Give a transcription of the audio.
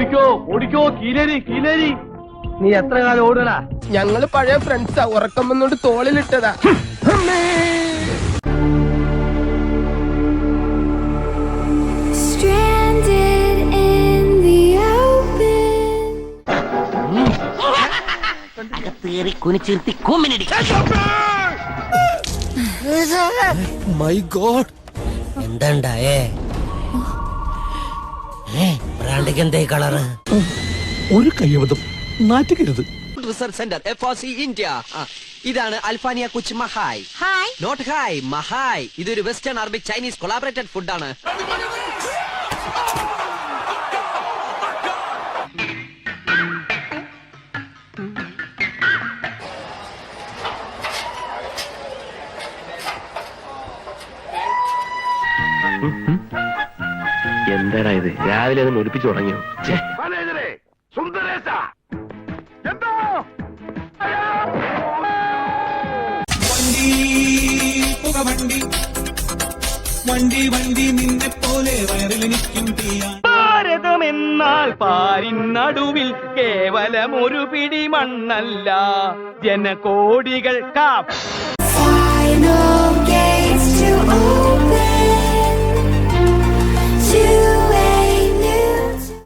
ഓടിക്കോ ഓടിക്കോ, കീലേരി കീലേരി. നീ എത്ര കാലം ഓടണ? ഞങ്ങള് പഴയ ഫ്രണ്ട്സാ, ഉറക്കം വന്നോണ്ട് തോളിലിട്ടതാ. Stranded in the open. അകത്തേറി കുനിച്ചിരുത്തി കൂമിനടി. മൈ ഗോഡ്, എന്താണ്ടായേ? ബ്രാൻഡിക്ക് എന്തേ കളറ്? ഒരു കയ്യബദ്ധം, നാറ്റുകരുത്. Research centre FRC India. ഇതാണ് അൽഫാനിയ കുച്ച് മഹായ്. Hi. നോട്ട് ഹായ്, മഹായ്. ഇതൊരു വെസ്റ്റേൺ അറബിക് ചൈനീസ് കൊളാബറേറ്റഡ് ഫുഡാണ്. എന്താടാ ഇത്, രാവിലെ അത് ഒലിപ്പിച്ചു തുടങ്ങിയോ? ഭാരതമെന്നാൽ പാരിൻ നടുവിൽ കേവലം ഒരു പിടി മണ്ണല്ല, ജനകോടികൾ